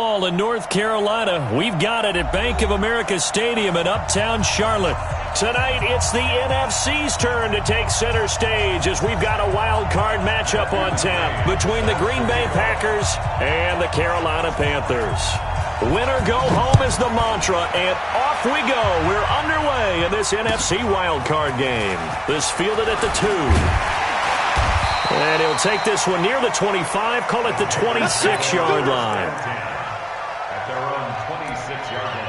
football in North Carolina. We've got it at Bank of America Stadium in Uptown Charlotte. Tonight, it's the NFC's turn to take center stage as we've got a wild card matchup on tap between the Green Bay Packers and the Carolina Panthers. Winner go home is the mantra, and off we go. We're underway in this NFC wild card game. This fielded at the 2. And he'll take this one near the 25, call it the 26-yard line. At their own 26-yard line.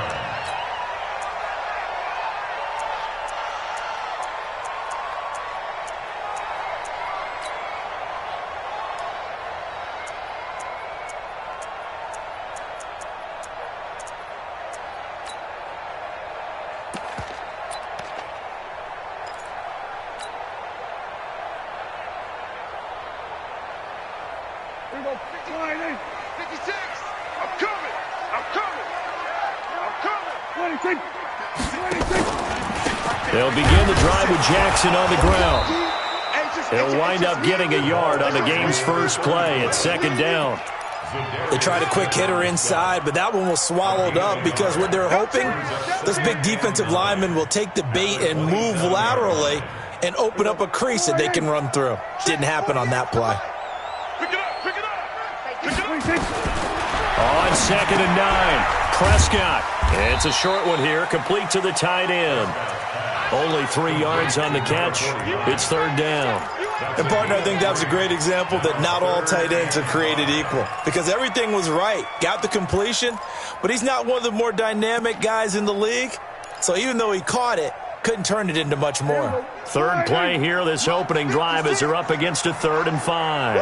They'll begin the drive with Jackson on the ground. They'll wind up getting a yard on the game's first play at second down. They tried a quick hitter inside, but that one was swallowed up because what they're hoping, this big defensive lineman will take the bait and move laterally and open up a crease that they can run through. Didn't happen on that play. On 2nd and 9, Prescott. It's a short one here, complete to the tight end. Only 3 yards on the catch. It's third down. And, partner, I think that was a great example that not all tight ends are created equal because everything was right. Got the completion, but he's not one of the more dynamic guys in the league. So even though he caught it, couldn't turn it into much more. Third play here, this opening drive as they're up against a 3rd and 5.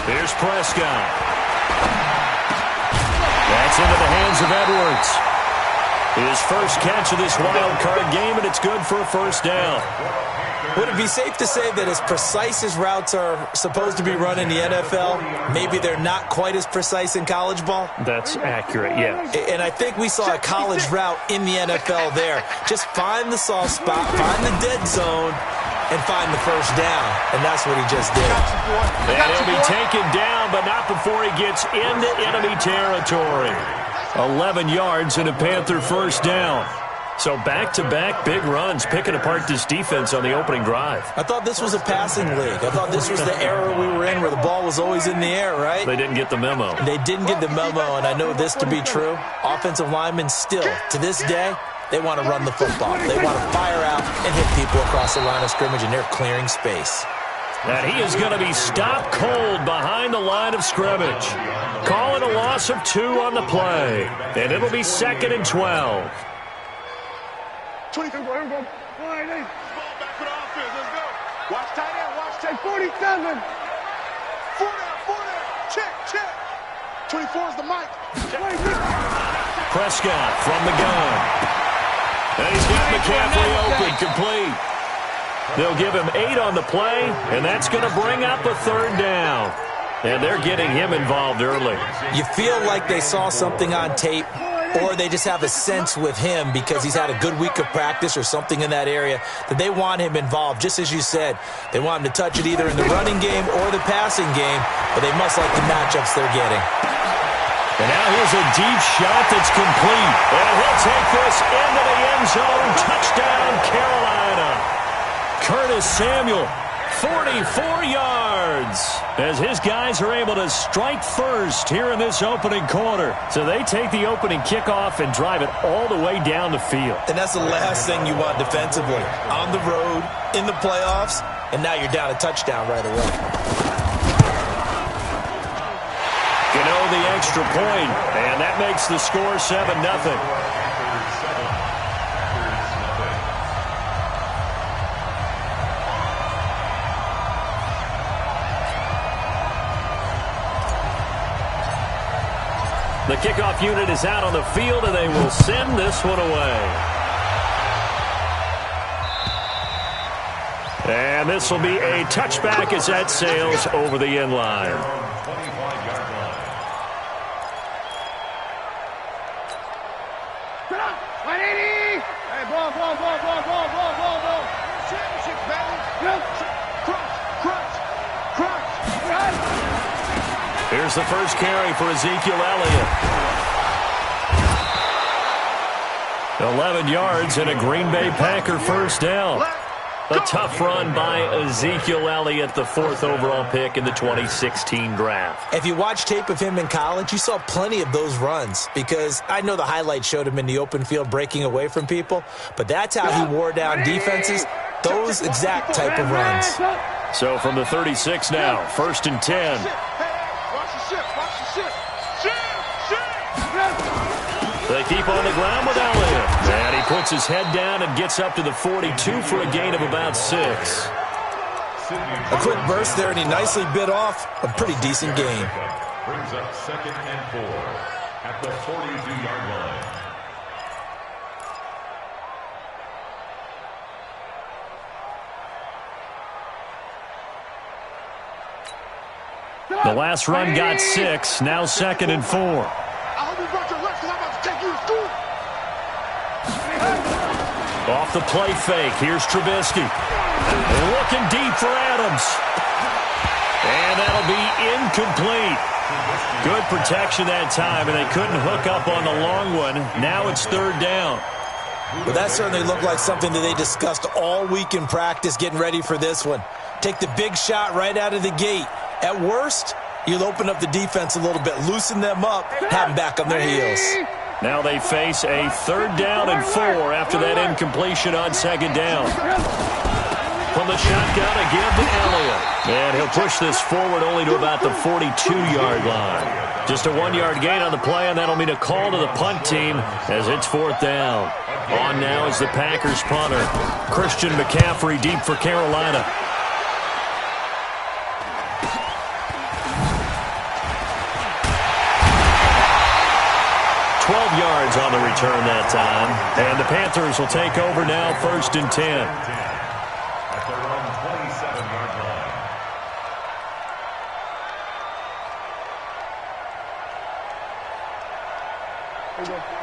Here's Prescott. That's into the hands of Edwards. His first catch of this wild card game, and it's good for a first down. Would it be safe to say that as precise as routes are supposed to be run in the NFL, maybe they're not quite as precise in college ball? That's accurate, yes. And I think we saw a college route in the NFL there. Just find the soft spot, find the dead zone, and find the first down. And that's what he just did. And he'll be taken down, but not before he gets into enemy territory. 11 yards and a Panther first down. So back-to-back big runs, picking apart this defense on the opening drive. I thought this was a passing league. I thought this was the era we were in where the ball was always in the air, right? They didn't get the memo. They didn't get the memo, and I know this to be true. Offensive linemen still, to this day, they want to run the football. They want to fire out and hit people across the line of scrimmage, and they're clearing space. And he is going to be stopped cold behind the line of scrimmage. Calling a loss of 2 on the play. And it'll be 2nd and 12. 22, ball back for the offense. Let's go. Watch tight end. Watch tight 47. 4 down. Check. 24 is the mic. Prescott from the gun. And he's got McCaffrey open, complete. They'll give him 8 on the play, and that's going to bring up a 3rd down. And they're getting him involved early. You feel like they saw something on tape, or they just have a sense with him because he's had a good week of practice or something in that area that they want him involved. Just as you said, they want him to touch it either in the running game or the passing game, but they must like the matchups they're getting. And now here's a deep shot that's complete. And he'll take this into the end zone. Touchdown, Carolina. Curtis Samuel, 44 yards, as his guys are able to strike first here in this opening quarter. So they take the opening kickoff and drive it all the way down the field. And that's the last thing you want defensively. On the road, in the playoffs, and now you're down a touchdown right away. The extra point, and that makes the score 7-0. The kickoff unit is out on the field, and they will send this one away. And this will be a touchback as that sails over the end line. Here's the first carry for Ezekiel Elliott. 11 yards and a Green Bay Packer first down. A tough run by Ezekiel Elliott, the 4th overall pick in the 2016 draft. If you watch tape of him in college, you saw plenty of those runs because I know the highlight showed him in the open field breaking away from people, but that's how he wore down defenses, those exact type of runs. So from the 36 now, 1st and 10. They keep on the ground with Elliott. And he puts his head down and gets up to the 42 for a gain of about 6. A quick burst there, and he nicely bit off a pretty decent gain. Brings up 2nd and 4 at the 42-yard line. The last run got 6, now 2nd and 4. I hope you brought your rest because I'm about to take you to school. Off the play fake, here's Trubisky. Looking deep for Adams. And that'll be incomplete. Good protection that time, and they couldn't hook up on the long one. Now it's 3rd down. But that certainly looked like something that they discussed all week in practice getting ready for this one. Take the big shot right out of the gate. At worst, you'll open up the defense a little bit, loosen them up, have them back on their heels. Now they face a 3rd down and 4 after that incompletion on 2nd down. From the shotgun again to Elliott. And he'll push this forward only to about the 42-yard line. Just a 1-yard gain on the play, and that'll mean a call to the punt team as it's 4th down. On now is the Packers punter. Christian McCaffrey deep for Carolina. 12 yards on the return that time. And the Panthers will take over now, 1st and 10. At their own 27-yard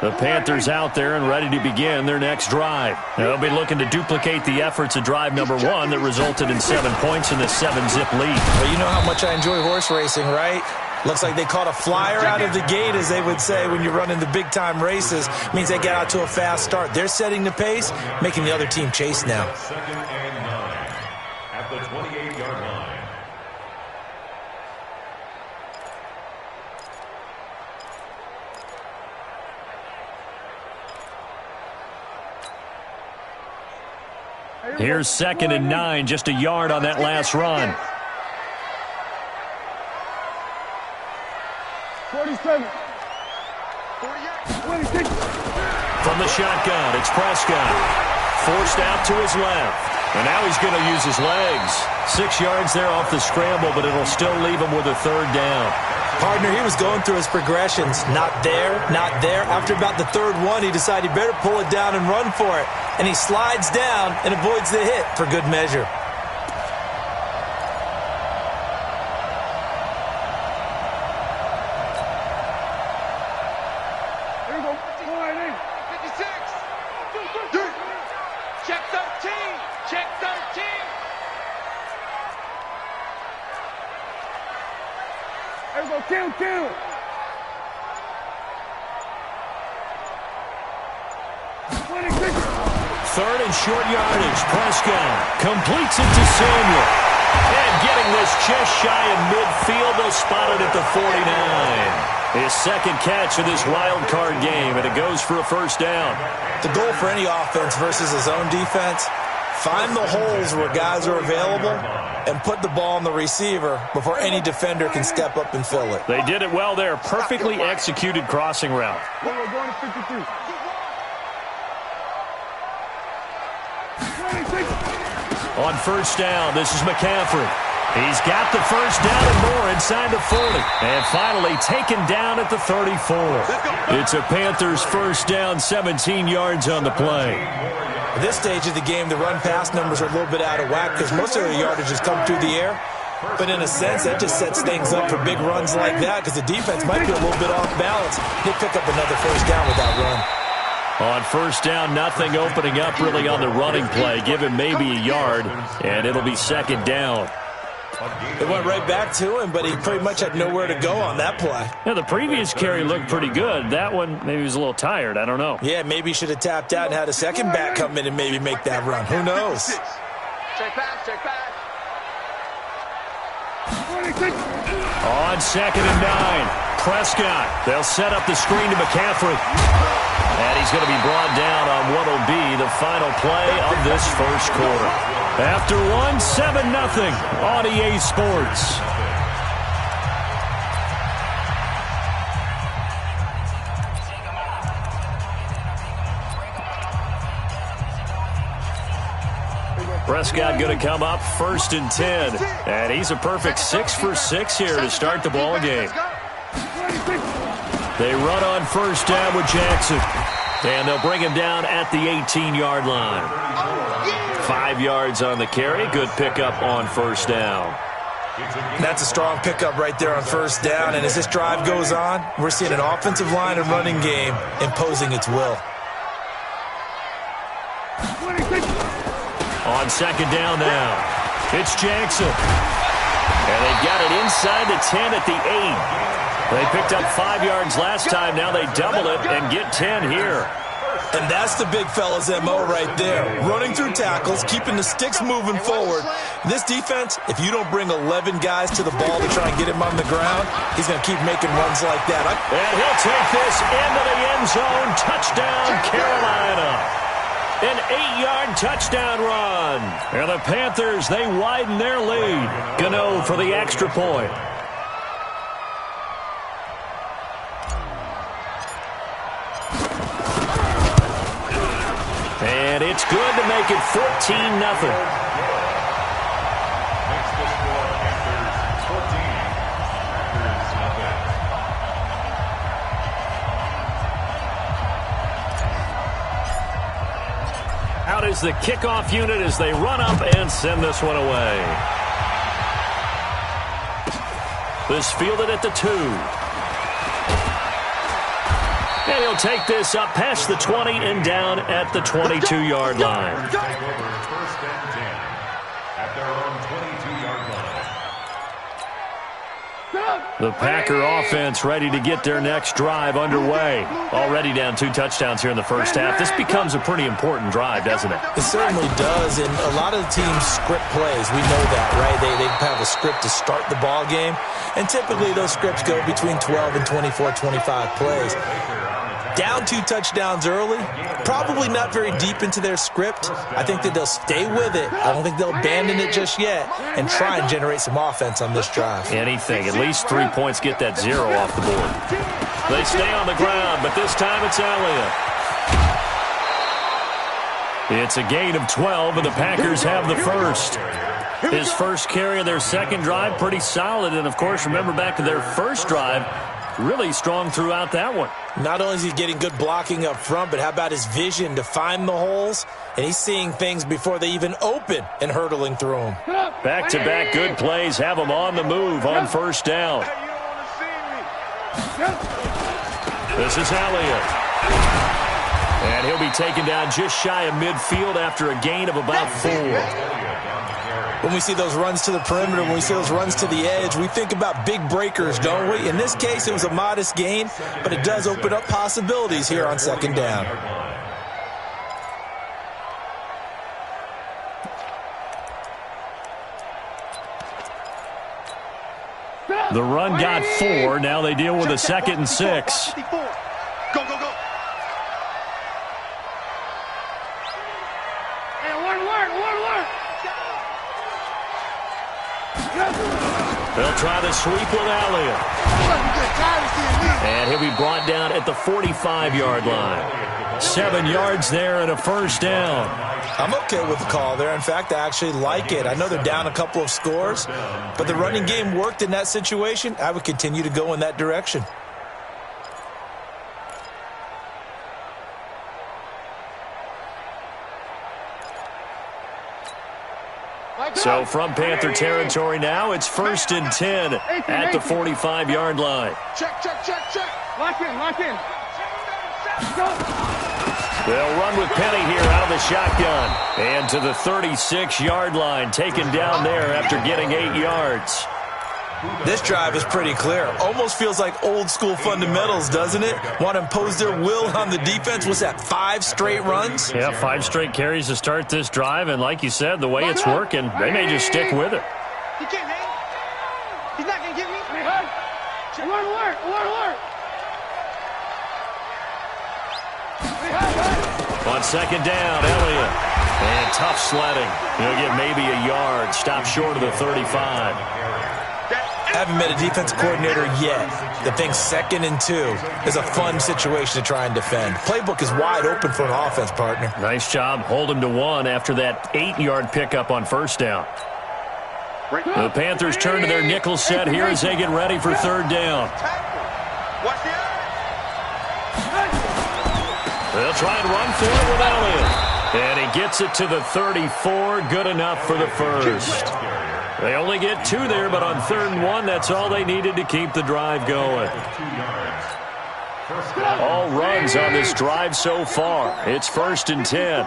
line. The Panthers out there and ready to begin their next drive. They'll be looking to duplicate the efforts of drive number 1 that resulted in 7 points in the 7-zip lead. Well, you know how much I enjoy horse racing, right? Looks like they caught a flyer out of the gate, as they would say when you're running the big-time races. Means they get out to a fast start. They're setting the pace, making the other team chase now. 2nd and 9 at the 28-yard line. Here's 2nd and 9, just a yard on that last run. 47. 48. From the shotgun, it's Prescott. Forced out to his left. And now he's going to use his legs. 6 yards there off the scramble, but it'll still leave him with a 3rd down. Partner, he was going through his progressions. Not there, not there. After about the 3rd one, he decided he better pull it down and run for it. And he slides down and avoids the hit for good measure. Here we go. 56. Check 13. Check 13. There we go. Count. 26. 3rd and short yardage. Prescott completes it to Samuel. And getting this just shy of midfield, they'll spot it at the 49. His 2nd catch of this wild card game, and it goes for a 1st down. The goal for any offense versus his own defense, find the holes where guys are available and put the ball on the receiver before any defender can step up and fill it. They did it well there. Perfectly executed crossing route. We're going to 53. 26. On 1st down, this is McCaffrey. He's got the 1st down and more inside the 40. And finally taken down at the 34. It's a Panthers 1st down, 17 yards on the play. At this stage of the game, the run-pass numbers are a little bit out of whack because most of the yardage has come through the air. But in a sense, that just sets things up for big runs like that because the defense might be a little bit off balance. They pick up another 1st down with that run. On 1st down, nothing opening up really on the running play. Give him maybe a yard, and it'll be 2nd down. It went right back to him, but he pretty much had nowhere to go on that play. Yeah, the previous carry looked pretty good. That one, maybe he was a little tired. I don't know. Yeah, maybe he should have tapped out and had a second back come in and maybe make that run. Who knows? Check pass, check pass. On 2nd and 9, Prescott. They'll set up the screen to McCaffrey. And he's going to be brought down on what will be the final play of this first quarter. After one, 7-0 on EA Sports. Prescott going to come up 1st and 10. And he's a perfect 6 for 6 here to start the ball game. They run on 1st down with Jackson. And they'll bring him down at the 18-yard line. 5 yards on the carry. Good pickup on 1st down. That's a strong pickup right there on 1st down. And as this drive goes on, we're seeing an offensive line and running game imposing its will. On 2nd down now, it's Jackson. And they've got it inside the 10 at the 8. They picked up 5 yards last time. Now they double it and get 10 here. And that's the big fella's MO right there. Running through tackles, keeping the sticks moving forward. This defense, if you don't bring 11 guys to the ball to try and get him on the ground, he's going to keep making runs like that. And he'll take this into the end zone. Touchdown, Carolina. An 8-yard touchdown run. And the Panthers, they widen their lead. Gano for the extra point. And it's good to make it 14-0. Out is the kickoff unit as they run up and send this one away. This fielded at the 2. And he'll take this up past the 20 and down at the 22-yard line. First and 10 at their own 22-yard line. The Packer offense ready to get their next drive underway. Already down 2 touchdowns here in the first half. This becomes a pretty important drive, doesn't it? It certainly does, and a lot of the teams script plays. We know that, right? They have a script to start the ball game, and typically those scripts go between 12 and 24, 25 plays. Down 2 touchdowns early, probably not very deep into their script. I think that they'll stay with it. I don't think they'll abandon it just yet and try and generate some offense on this drive. Anything. At least 3 points get that 0 off the board. They stay on the ground, but this time it's Elliott. It's a gain of 12, and the Packers have the first. His first carry of their second drive, pretty solid. And, of course, remember back to their first drive, really strong throughout that one. Not only is he getting good blocking up front, but how about his vision to find the holes? And he's seeing things before they even open and hurtling through them. Back-to-back good plays have him on the move on first down. This is Elliott. And he'll be taken down just shy of midfield after a gain of about 4. When we see those runs to the perimeter, when we see those runs to the edge, we think about big breakers, don't we? In this case, it was a modest gain, but it does open up possibilities here on second down. The run got 4. Now they deal with a 2nd and 6. Go, go, go. Hey, alert. They'll try the sweep with Elliott. And he'll be brought down at the 45-yard line. 7 yards there and a first down. I'm okay with the call there. In fact, I actually like it. I know they're down a couple of scores, but the running game worked in that situation. I would continue to go in that direction. So from Panther territory now, it's 1st and 10 at the 45-yard line. Check. Lock in. They'll run with Penny here out of the shotgun. And to the 36-yard line, taken down there after getting 8 yards. This drive is pretty clear. Almost feels like old-school fundamentals, doesn't it? Want to impose their will on the defense. Was that 5 straight runs? Yeah, 5 straight carries to start this drive. And like you said, the way it's working, they may just stick with it. He can't hang. He's not going to get me. Alert, alert, alert, alert. On second down, Elliott. And tough sledding. He'll get maybe a yard. Stop short of the 35. Haven't met a defensive coordinator yet that thinks 2nd and 2 is a fun situation to try and defend. Playbook is wide open for an offense, partner. Nice job. Hold him to 1 after that 8-yard pickup on first down. The Panthers turn to their nickel set here as they get ready for 3rd down. They'll try and run for it with Elliott. And he gets it to the 34. Good enough for the first. They only get 2 there, but on 3rd and 1, that's all they needed to keep the drive going. All runs on this drive so far. It's 1st and 10.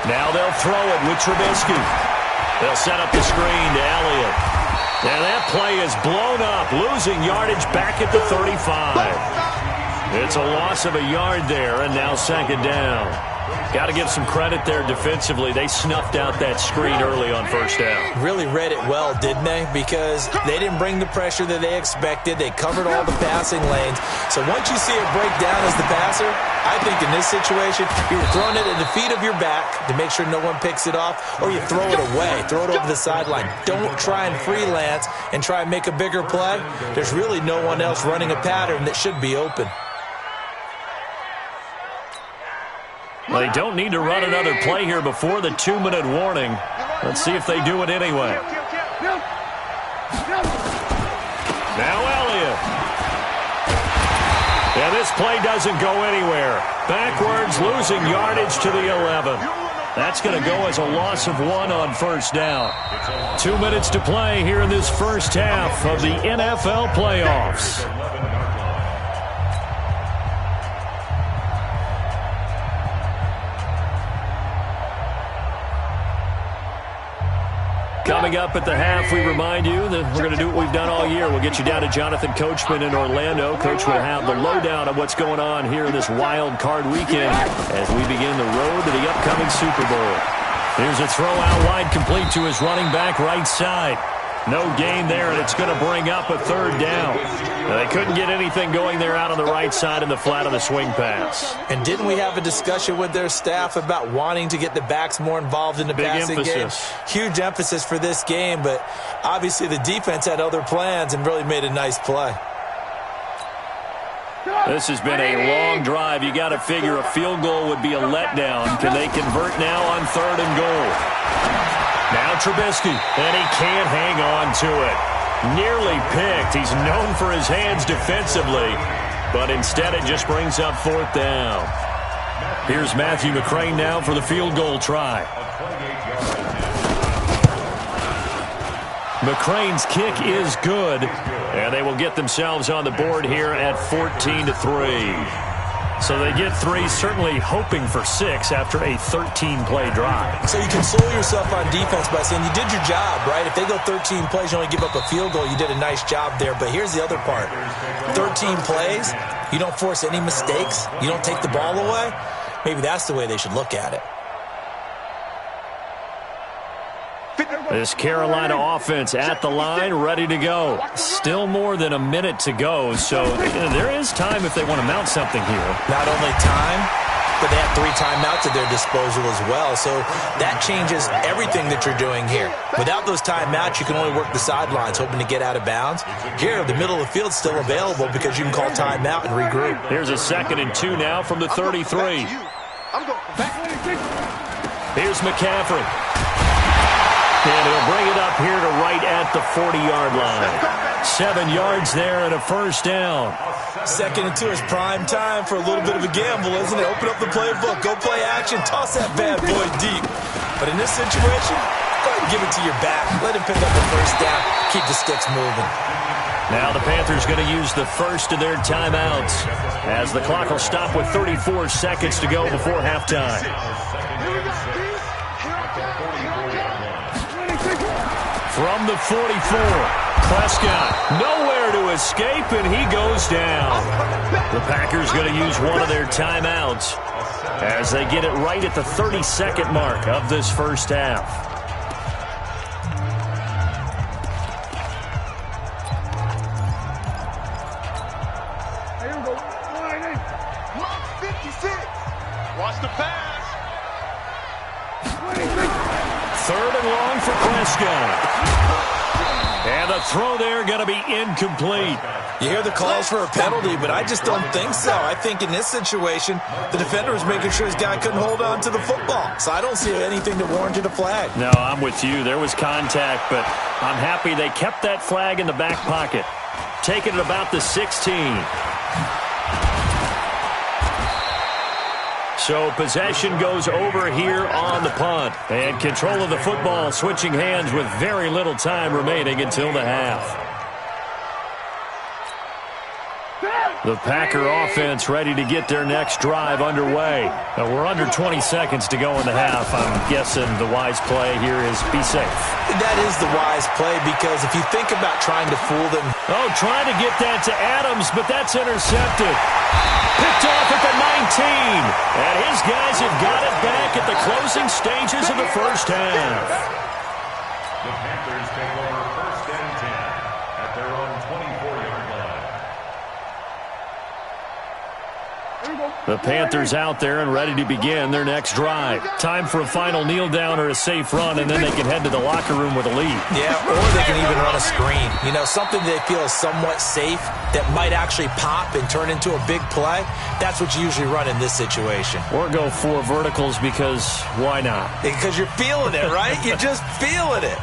Now they'll throw it with Trubisky. They'll set up the screen to Elliott. And that play is blown up, losing yardage back at the 35. It's a loss of a yard there, and now 2nd down. Got to give some credit there defensively. They snuffed out that screen early on first down. Really read it well, didn't they? Because they didn't bring the pressure that they expected. They covered all the passing lanes. So once you see it break down as the passer, I think in this situation, you're throwing it at the feet of your back to make sure no one picks it off, or you throw it away, throw it over the sideline. Don't try and freelance and try and make a bigger play. There's really no one else running a pattern that should be open. They don't need to run another play here before the 2-minute warning. Let's see if they do it anyway. Now Elliott. Yeah, this play doesn't go anywhere. Backwards, losing yardage to the 11. That's going to go as a loss of 1 on first down. 2 minutes to play here in this first half of the NFL playoffs. Coming up at the half, we remind you that we're going to do what we've done all year. We'll get you down to Jonathan Coachman in Orlando. Coach will have the lowdown of what's going on here in this wild card weekend as we begin the road to the upcoming Super Bowl. Here's a throw out wide, complete to his running back right side. No gain there, and it's going to bring up a 3rd down. Now, they couldn't get anything going there out on the right side in the flat of the swing pass. And didn't we have a discussion with their staff about wanting to get the backs more involved in the passing game? Huge emphasis for this game, but obviously the defense had other plans and really made a nice play. This has been a long drive. You got to figure a field goal would be a letdown. Can they convert now on 3rd and goal? Now Trubisky, and he can't hang on to it. Nearly picked. He's known for his hands defensively, but instead it just brings up 4th down. Here's Matthew McCrane now for the field goal try. McCrane's kick is good, and they will get themselves on the board here at 14-3. So they get 3, certainly hoping for 6 after a 13-play drive. So you console yourself on defense by saying you did your job, right? If they go 13 plays, you only give up a field goal, you did a nice job there. But here's the other part. 13 plays, you don't force any mistakes, you don't take the ball away. Maybe that's the way they should look at it. This Carolina offense at the line, ready to go. Still more than a minute to go, so there is time if they want to mount something here. Not only time, but they have 3 timeouts at their disposal as well, so that changes everything that you're doing here. Without those timeouts, you can only work the sidelines, hoping to get out of bounds. Here, the middle of the field is still available because you can call timeout and regroup. Here's a 2nd and 2 now from the 33. Here's McCaffrey. And he'll bring it up here to right at the 40-yard line. 7 yards there and a first down. 2nd and 2 is prime time for a little bit of a gamble, isn't it? Open up the playbook, go play action, toss that bad boy deep. But in this situation, go ahead and give it to your back. Let him pick up the first down, keep the sticks moving. Now the Panthers going to use the first of their timeouts as the clock will stop with 34 seconds to go before halftime. From the 44, Prescott nowhere to escape, and he goes down. The Packers going to use one of their timeouts as they get it right at the 30-second mark of this first half. Watch the pass. Third and long for Prescott. And the throw there going to be incomplete. You hear the calls for a penalty, but I just don't think so. I think in this situation, the defender was making sure his guy couldn't hold on to the football. So I don't see anything that warranted a flag. No, I'm with you. There was contact, but I'm happy they kept that flag in the back pocket. Taking it about the 16. So possession goes over here on the punt. And control of the football switching hands with very little time remaining until the half. The Packer offense ready to get their next drive underway. Now we're under 20 seconds to go in the half. I'm guessing the wise play here is be safe. That is the wise play because if you think about trying to fool them. Oh, trying to get that to Adams, but that's intercepted. Picked off at the 19. And his guys have got it back at the closing stages of the first half. The Panthers take over first and 10 at their own 24-yard line. The Panthers out there and ready to begin their next drive. Time for a final kneel down or a safe run, and then they can head to the locker room with a lead. Yeah, or they can even run a screen. You know, something they feel is somewhat safe that might actually pop and turn into a big play. That's what you usually run in this situation. Or go 4 verticals because why not? Because you're feeling it, right? You're just feeling it.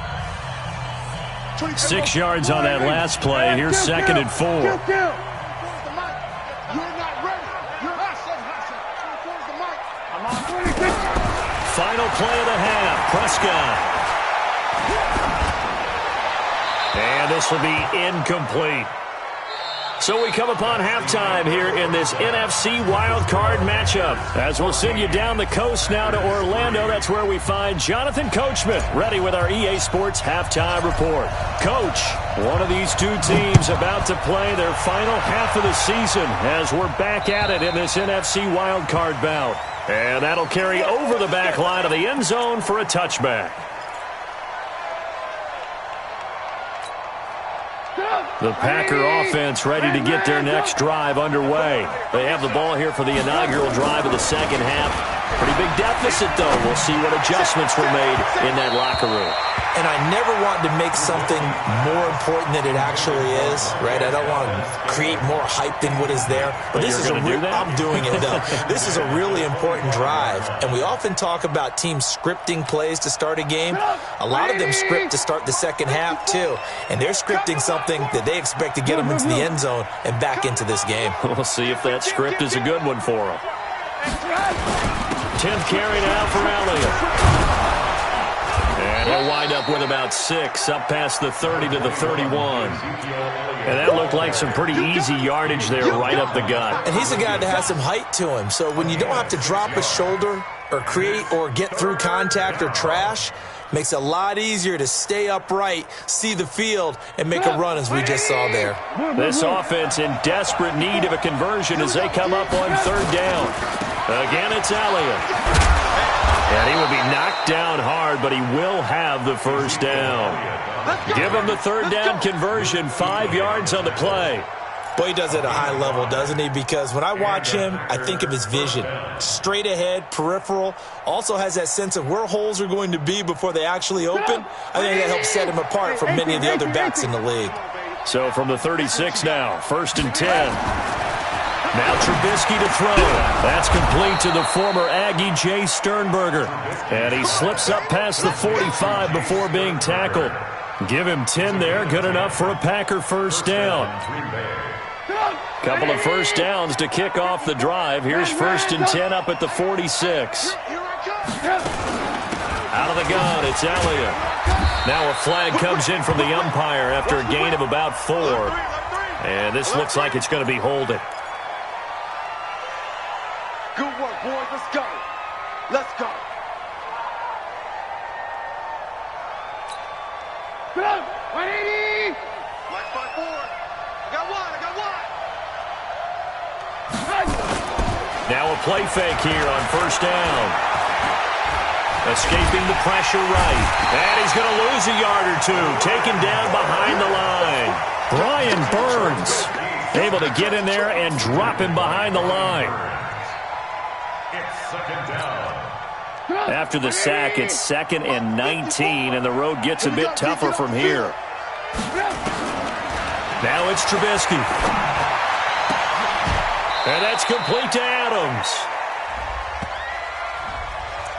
6 yards on that last play. Here's second and 4. Final play of the half, Prescott. And this will be incomplete. So we come upon halftime here in this NFC wildcard matchup. As we'll send you down the coast now to Orlando, that's where we find Jonathan Coachman ready with our EA Sports halftime report. Coach, one of these two teams about to play their final half of the season as we're back at it in this NFC wildcard bout. And that'll carry over the back line of the end zone for a touchback. The Packer offense ready to get their next drive underway. They have the ball here for the inaugural drive of the second half. Pretty big deficit, though. We'll see what adjustments were made in that locker room. And I never want to make something more important than it actually is, right? I don't want to create more hype than what is there. But this is I'm doing it, though. This is a really important drive. And we often talk about teams scripting plays to start a game. A lot of them script to start the second half, too. And they're scripting something that they expect to get them into the end zone and back into this game. We'll see if that script is a good one for them. 10th carry now for Elliott. And he'll wind up with about 6 up past the 30 to the 31. And that looked like some pretty easy yardage there right up the gut. And he's a guy that has some height to him. So when you don't have to drop a shoulder or create or get through contact or trash, makes it a lot easier to stay upright, see the field, and make a run as we just saw there. This offense in desperate need of a conversion as they come up on third down. Again, it's Elliott. And he will be knocked down hard, but he will have the first down. Give him the third down conversion, 5 yards on the play. Boy, he does it at a high level, doesn't he? Because when I watch him, I think of his vision. Straight ahead, peripheral. Also has that sense of where holes are going to be before they actually open. I think that helps set him apart from many of the other backs in the league. So from the 36 now, 1st and 10. Now Trubisky to throw. That's complete to the former Aggie, Jay Sternberger. And he slips up past the 45 before being tackled. Give him 10 there. Good enough for a Packer first down. Couple of first downs to kick off the drive. Here's 1st and 10 up at the 46. Out of the gun, it's Elliott. Now a flag comes in from the umpire after a gain of about 4. And this looks like it's going to be holding. Good work, boys. Let's go. Let's go. Get up. 180. Like 5-4. I got one. Now a play fake here on first down. Escaping the pressure right. And he's going to lose a yard or 2. Taken down behind the line. Brian Burns able to get in there and drop him behind the line. It's second down. After the sack, it's 2nd and 19, and the road gets a bit tougher from here. Now it's Trubisky. And that's complete to Adams.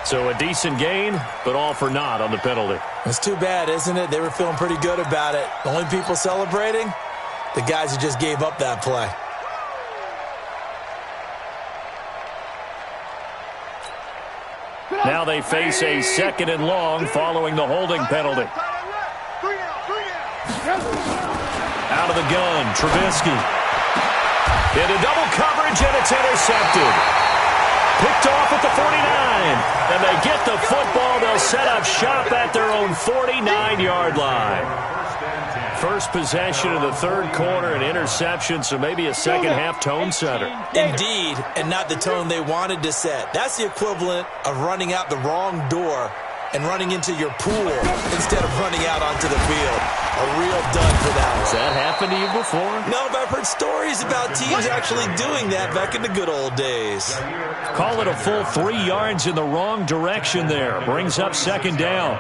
So a decent gain, but all for naught on the penalty. It's too bad, isn't it? They were feeling pretty good about it. The only people celebrating, the guys who just gave up that play. Now they face a 2nd and long following the holding penalty. Out of the gun, Trubisky. Into double coverage, and it's intercepted. Picked off at the 49. And they get the football. They'll set up shop at their own 49-yard line. First possession of the third quarter, an interception, so maybe a second-half tone setter. Indeed, and not the tone they wanted to set. That's the equivalent of running out the wrong door and running into your pool instead of running out onto the field. A real dud for that one. Has that happened to you before? No, but I've heard stories about teams actually doing that back in the good old days. Call it a full 3 yards in the wrong direction there. Brings up second down.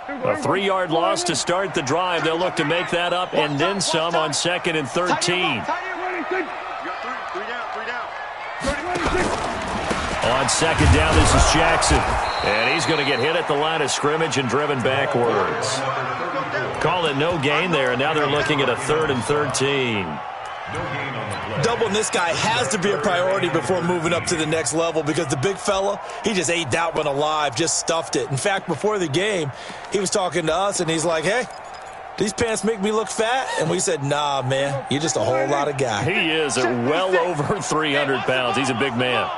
A 3-yard loss to start the drive. They'll look to make that up and then some on 2nd and 13. On second down, this is Jackson. And he's going to get hit at the line of scrimmage and driven backwards. Call it no gain there, and now they're looking at a 3rd and 13. Doubling this guy has to be a priority before moving up to the next level because the big fella, he just ate that one alive, just stuffed it. In fact, before the game, he was talking to us, and he's like, hey, these pants make me look fat? And we said, nah, man, you're just a whole lot of guy. He is at well over 300 pounds. He's a big man.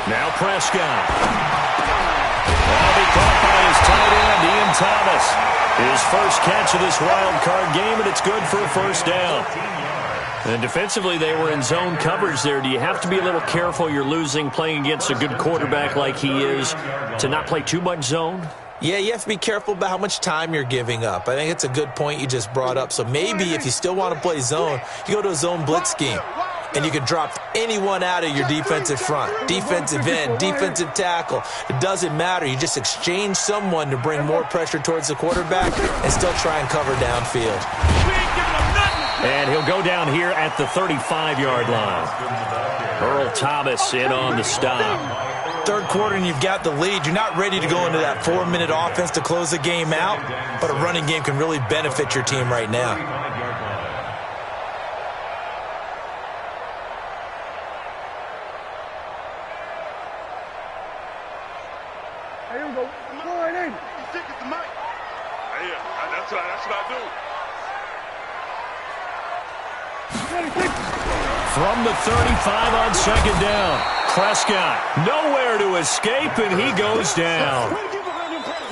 Now Prescott. That'll be caught by his tight end, Ian Thomas. His first catch of this wild card game, and it's good for a first down. And defensively, they were in zone coverage there. Do you have to be a little careful you're losing playing against a good quarterback like he is to not play too much zone? Yeah, you have to be careful about how much time you're giving up. I think it's a good point you just brought up. So maybe if you still want to play zone, you go to a zone blitz scheme. And you can drop anyone out of your defensive front, defensive end, defensive tackle. It doesn't matter. You just exchange someone to bring more pressure towards the quarterback and still try and cover downfield. And he'll go down here at the 35-yard line. Earl Thomas in on the stop. Third quarter and you've got the lead. You're not ready to go into that 4-minute offense to close the game out, but a running game can really benefit your team right now. From the 35 on second down. Prescott nowhere to escape, and he goes down.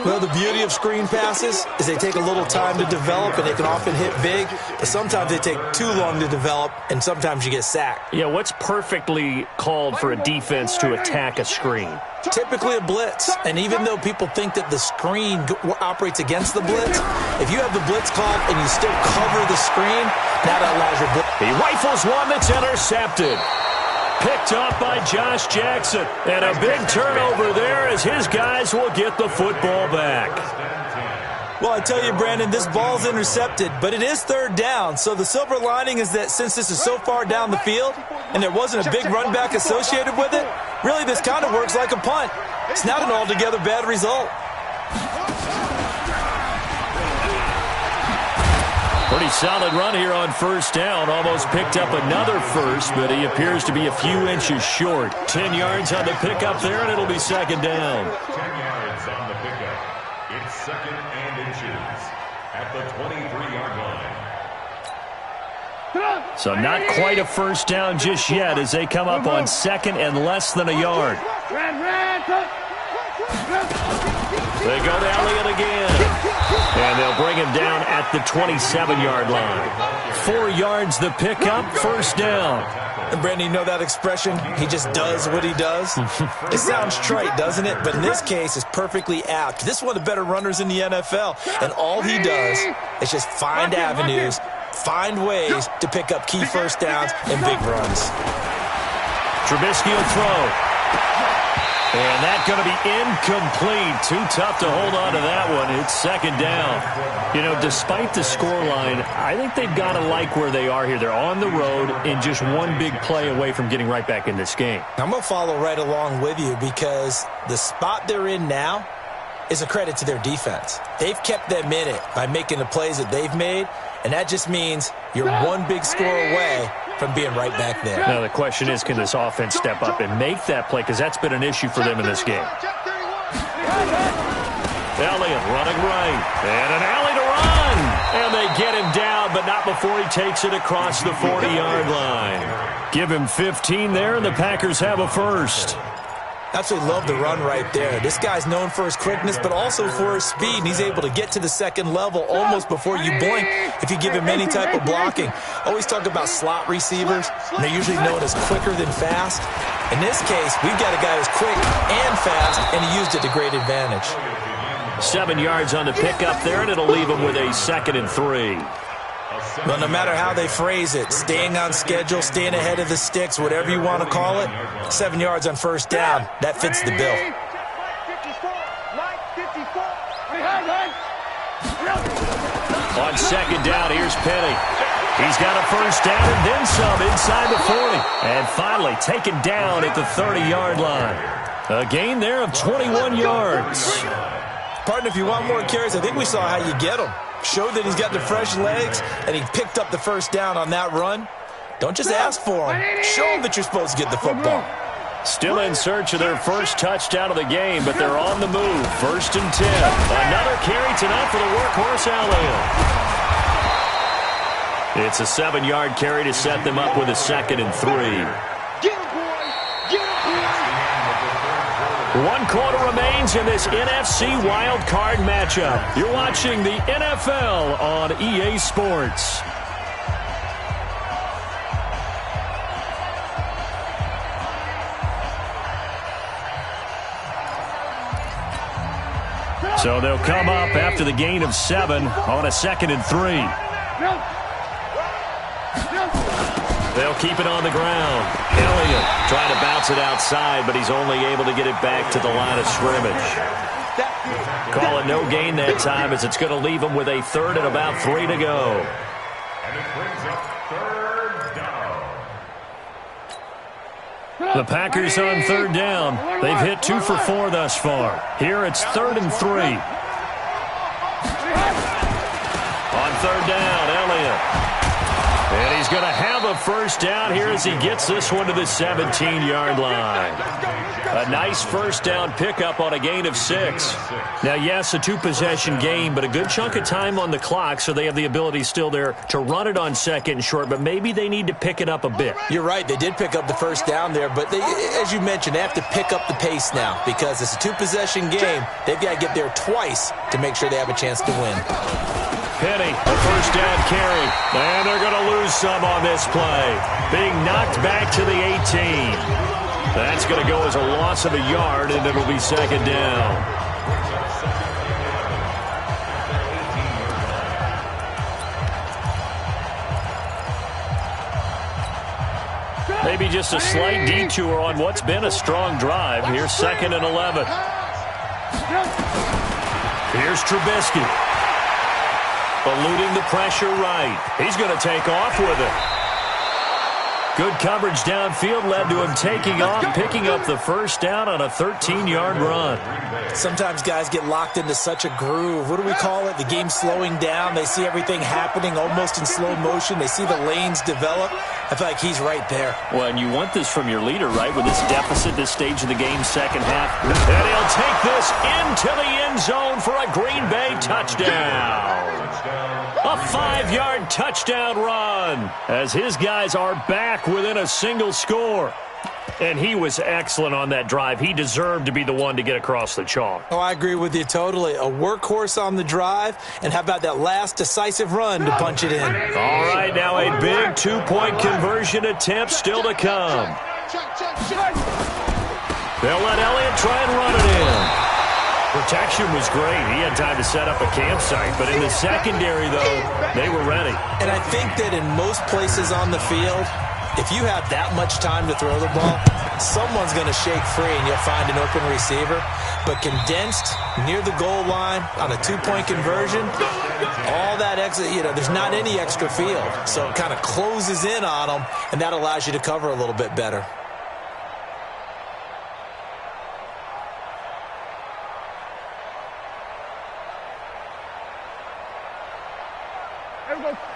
Well, the beauty of screen passes is they take a little time to develop, and they can often hit big, but sometimes they take too long to develop, and sometimes you get sacked. Yeah, what's perfectly called for a defense to attack a screen? Typically a blitz, and even though people think that the screen operates against the blitz, if you have the blitz called and you still cover the screen, that allows your blitz. He rifles one that's intercepted. Picked up by Josh Jackson. And a big turnover there as his guys will get the football back. Well, I tell you, Brandon, this ball's intercepted, but it is third down. So the silver lining is that since this is so far down the field and there wasn't a big run back associated with it, really this kind of works like a punt. It's not an altogether bad result. Pretty solid run here on first down. Almost picked up another first, but he appears to be a few inches short. 10 yards on the pickup there, and it'll be second down. 10 yards on the pickup. It's second and inches at the 23-yard line. So not quite a first down just yet as they come up on second and less than a yard. They go to Elliott again. And they'll bring him down at the 27-yard line. 4 yards the pickup, first down. And Brandon, you know that expression? He just does what he does? It sounds trite, doesn't it? But in this case, it's perfectly apt. This is one of the better runners in the NFL. And all he does is just find avenues, find ways to pick up key first downs and big runs. Trubisky will throw. And that's going to be incomplete. Too tough to hold on to that one. It's second down. You know, despite the scoreline, I think they've got to like where they are here. They're on the road and just one big play away from getting right back in this game. I'm going to follow right along with you because the spot they're in now is a credit to their defense. They've kept them in it by making the plays that they've made, and that just means you're one big score away from being right back there. Now the question is, can this offense step up and make that play? Because that's been an issue for them in this game. Elliott running right. And an alley to run. And they get him down, but not before he takes it across the 40-yard line. Give him 15 there, and the Packers have a first. Absolutely love the run right there. This guy's known for his quickness, but also for his speed. And he's able to get to the second level almost before you blink if you give him any type of blocking. Always talk about slot receivers, and they're usually known as quicker than fast. In this case, we've got a guy who's quick and fast, and he used it to great advantage. 7 yards on the pickup there, and it'll leave him with a 2nd and 3. Well, no matter how they phrase it, staying on schedule, staying ahead of the sticks, whatever you want to call it, 7 yards on first down, that fits the bill. On second down, here's Penny. He's got a first down and then some inside the 40. And finally taken down at the 30-yard line. A gain there of 21 yards. Partner, if you want more carries, I think we saw how you get them. Showed that he's got the fresh legs, and he picked up the first down on that run. Don't just ask for him. Show him that you're supposed to get the football. Still in search of their first touchdown of the game, but they're on the move. 1st and 10. Another carry tonight for the workhorse Elliott. It's a 7-yard carry to set them up with a 2nd and 3. 1 quarter remains in this NFC wild card matchup. You're watching the NFL on EA Sports. So they'll come up after the gain of 7 on a 2nd and 3. They'll keep it on the ground. Elliott trying to bounce it outside, but he's only able to get it back to the line of scrimmage. Call it no gain that time as it's going to leave him with a 3rd and about 3 to go. And it brings up 3rd down. The Packers on 3rd down. They've hit 2 for 4 thus far. Here it's 3rd and 3. On 3rd down, Elliott. And he's going to have a first down here as he gets this one to the 17-yard line. A nice first down pickup on a gain of 6. Now, yes, a 2-possession game, but a good chunk of time on the clock, so they have the ability still there to run it on 2nd and short, but maybe they need to pick it up a bit. You're right. They did pick up the first down there, but they, as you mentioned, they have to pick up the pace now because it's a 2-possession game. They've got to get there twice to make sure they have a chance to win. Penny, a first down carry. And they're going to lose some on this play. Being knocked back to the 18. That's going to go as a loss of a yard, and it'll be 2nd down. Maybe just a slight detour on what's been a strong drive. Here's 2nd and 11. Here's Trubisky. Eluding the pressure right. He's going to take off with it. Good coverage downfield led to him taking off, picking up the first down on a 13-yard run. Sometimes guys get locked into such a groove. What do we call it? The game slowing down. They see everything happening almost in slow motion. They see the lanes develop. I feel like he's right there. Well, and you want this from your leader, right? With this deficit, this stage of the game, second half. And he'll take this into the end zone for a Green Bay touchdown. A 5-yard touchdown run as his guys are back within a single score. And he was excellent on that drive. He deserved to be the one to get across the chalk. Oh, I agree with you totally. A workhorse on the drive, and how about that last decisive run to punch it in? All right, now a big two-point conversion attempt still to come. They'll let Elliott try and run it in. Protection was great. He had time to set up a campsite, but in the secondary, though, they were ready. And I think that in most places on the field, if you have that much time to throw the ball, someone's going to shake free and you'll find an open receiver. But condensed near the goal line on a two-point conversion, all that extra, there's not any extra field. So it kind of closes in on them, and that allows you to cover a little bit better.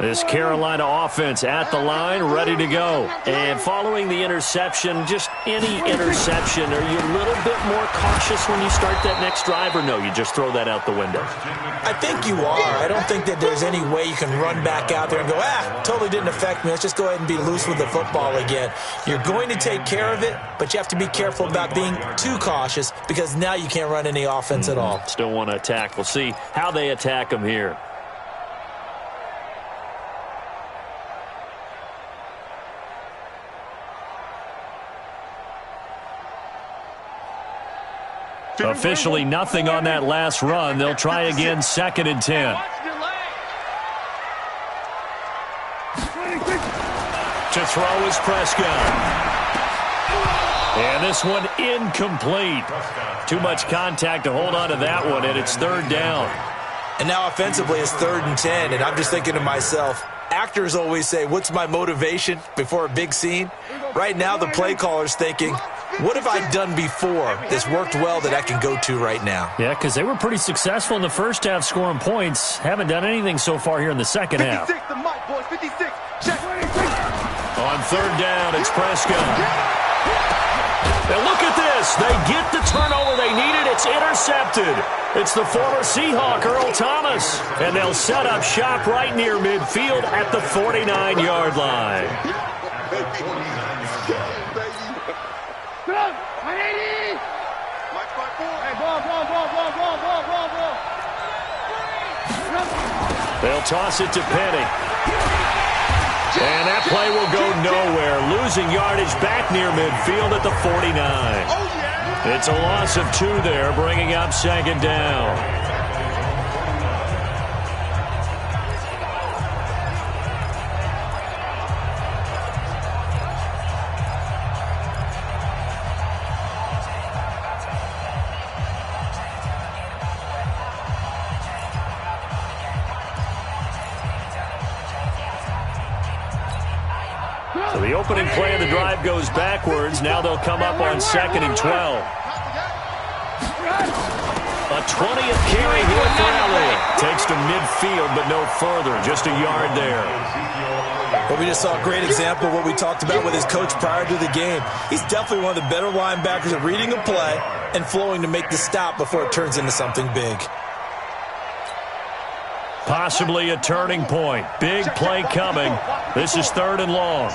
This Carolina offense at the line, ready to go. And following the interception, just any interception, are you a little bit more cautious when you start that next drive, or no, you just throw that out the window? I think you are. I don't think that there's any way you can run back out there and go, totally didn't affect me. Let's just go ahead and be loose with the football again. You're going to take care of it, but you have to be careful about being too cautious because now you can't run any offense at all. Still want to attack. We'll see how they attack them here. Officially nothing on that last run. They'll try again, 2nd and 10. To throw is Prescott. And this one incomplete. Too much contact to hold on to that one, and it's 3rd down. And now offensively it's 3rd and 10, and I'm just thinking to myself, actors always say, what's my motivation before a big scene? Right now the play caller's thinking, what have I done before this worked well that I can go to right now? Yeah, because they were pretty successful in the first half scoring points. Haven't done anything so far here in the second half. 56, the mic, boys, 56. Check. On 3rd down, it's Prescott. And look at this. They get the turnover they needed. It's intercepted. It's the former Seahawk, Earl Thomas. And they'll set up shop right near midfield at the 49-yard line. They'll toss it to Penny. And that play will go nowhere. Losing yardage back near midfield at the 49. It's a loss of 2 there, bringing up 2nd down. So the opening play of the drive goes backwards. Now they'll come up on 2nd and 12. A 20th carry here for Elliott. Takes to midfield, but no further. Just a yard there. Well, we just saw a great example of what we talked about with his coach prior to the game. He's definitely one of the better linebackers at reading a play and flowing to make the stop before it turns into something big. Possibly a turning point. Big play coming. This is 3rd and long.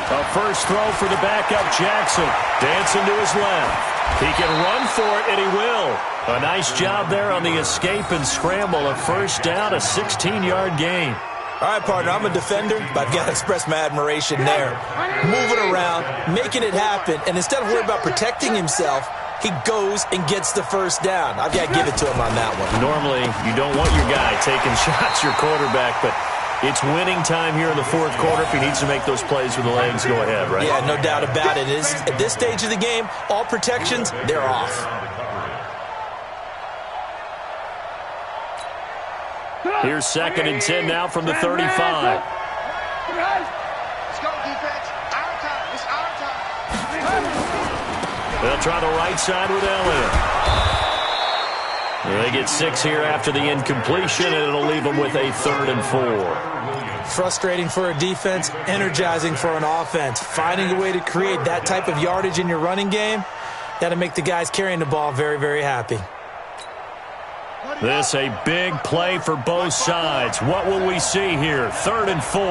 A first throw for the backup Jackson. Dancing to his left. He can run for it, and he will. A nice job there on the escape and scramble. A first down, a 16-yard gain. All right, partner, I'm a defender, but I've got to express my admiration there. Moving around, making it happen, and instead of worrying about protecting himself, he goes and gets the first down. I've got to give it to him on that one. Normally, you don't want your guy taking shots, your quarterback, but it's winning time here in the 4th quarter. If he needs to make those plays with the legs, go ahead, right? Yeah, no doubt about it. At this stage of the game, all protections, they're off. Here's 2nd and 10 now from the 35. Let's go, defense. Our time. It's our time. They'll try the right side with Elliott. They get 6 here after the incompletion, and it'll leave them with a 3rd and 4. Frustrating for a defense, energizing for an offense. Finding a way to create that type of yardage in your running game, that'll make the guys carrying the ball very, very happy. This a big play for both sides. What will we see here? 3rd and 4.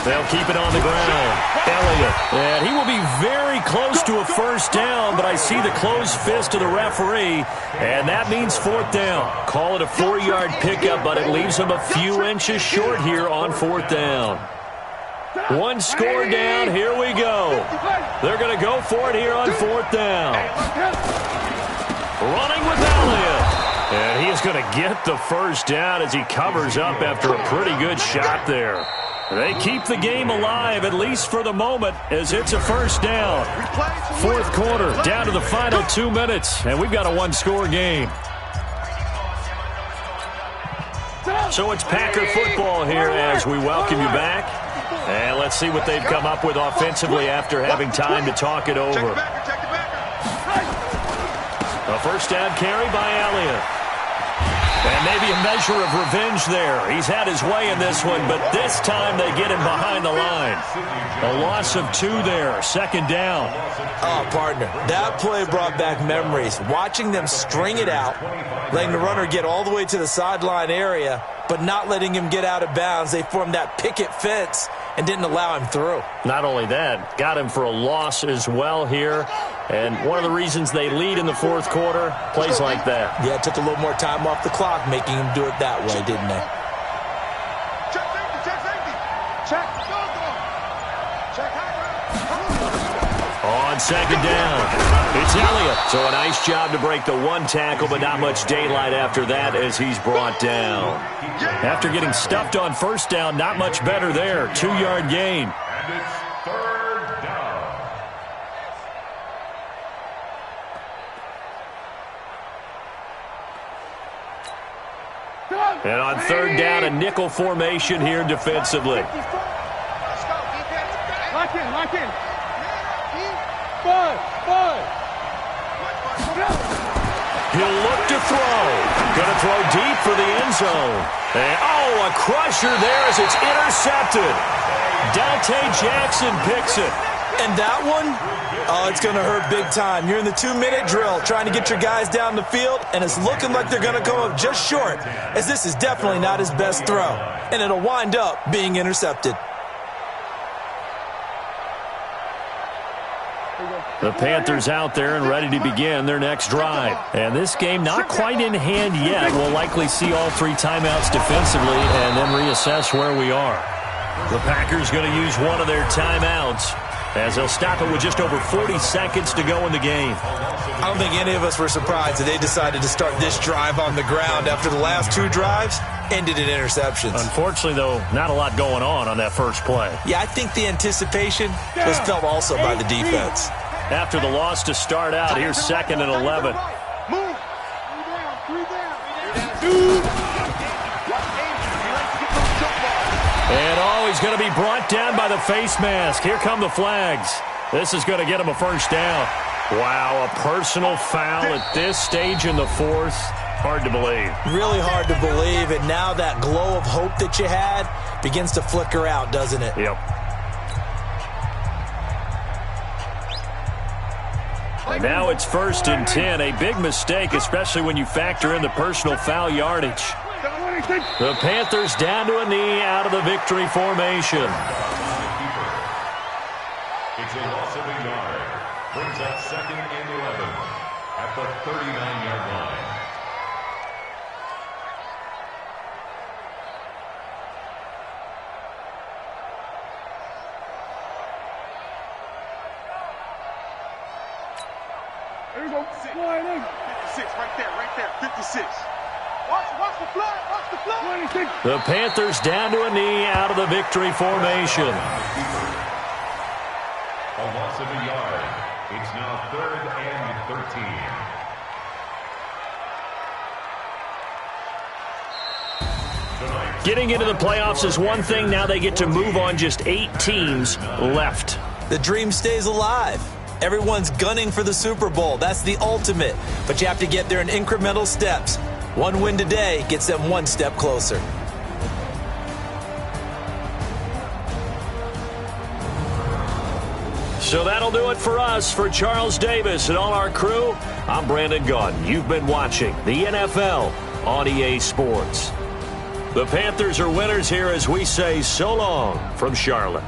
They'll keep it on the ground. Elliott. And he will be very close to a first down, but I see the closed fist of the referee, and that means 4th down. Call it a 4-yard pickup, but it leaves him a few inches short here on 4th down. 1 score down. Here we go. They're going to go for it here on 4th down. Running with Elliott. And he is going to get the first down as he covers up after a pretty good shot there. They keep the game alive, at least for the moment, as it's a first down. 4th quarter, down to the final 2 minutes, and we've got a 1-score game. So it's Packer football here as we welcome you back. And let's see what they've come up with offensively after having time to talk it over. A first down carry by Elliott. And maybe a measure of revenge there. He's had his way in this one, but this time they get him behind the line. A loss of 2 there, 2nd down. Oh, partner, that play brought back memories. Watching them string it out, letting the runner get all the way to the sideline area, but not letting him get out of bounds. They formed that picket fence and didn't allow him through. Not only that, got him for a loss as well here. And one of the reasons they lead in the 4th quarter, plays like that. Yeah, it took a little more time off the clock, making him do it that way, didn't they? Check safety, check safety. Check. Check high. On 2nd down, it's Elliott. So a nice job to break the 1 tackle, but not much daylight after that as he's brought down. After getting stuffed on 1st down, not much better there. 2-yard gain. And it's 3rd down. And on 3rd down, a nickel formation here defensively. Let's go, defense. Lock in. 5. He'll look to throw. Going to throw deep for the end zone. And, oh, a crusher there as it's intercepted. Dante Jackson picks it. And that one, oh, it's going to hurt big time. You're in the 2-minute drill trying to get your guys down the field, and it's looking like they're going to come up just short, as this is definitely not his best throw. And it'll wind up being intercepted. The Panthers out there and ready to begin their next drive. And this game not quite in hand yet. We'll likely see all 3 timeouts defensively and then reassess where we are. The Packers going to use one of their timeouts as they'll stop it with just over 40 seconds to go in the game. I don't think any of us were surprised that they decided to start this drive on the ground after the last 2 drives ended in interceptions. Unfortunately, though, not a lot going on that first play. Yeah, I think the anticipation was felt also by the defense. After the loss to start out, here's 2nd and 11. Move. 3 down. And, oh, he's going to be brought down by the face mask. Here come the flags. This is going to get him a first down. Wow, a personal foul at this stage in the 4th. Hard to believe. Really hard to believe, and now that glow of hope that you had begins to flicker out, doesn't it? Yep. And now it's 1st and 10. A big mistake, especially when you factor in the personal foul yardage. The Panthers down to a knee out of the victory formation. It's a loss of a yard. Brings up 2nd and 11 at the 39-yard line. There you go. 56, right there, 56. Watch the flag, watch the flag. 26. The Panthers down to a knee out of the victory formation. A loss of a yard. It's now 3rd and 13. Getting into the playoffs is one thing. Now they get to move on. Just 8 teams left. The dream stays alive. Everyone's gunning for the Super Bowl. That's the ultimate. But you have to get there in incremental steps. One win today gets them one step closer. So that'll do it for us. For Charles Davis and all our crew, I'm Brandon Gaudin. You've been watching the NFL on EA Sports. The Panthers are winners here as we say so long from Charlotte.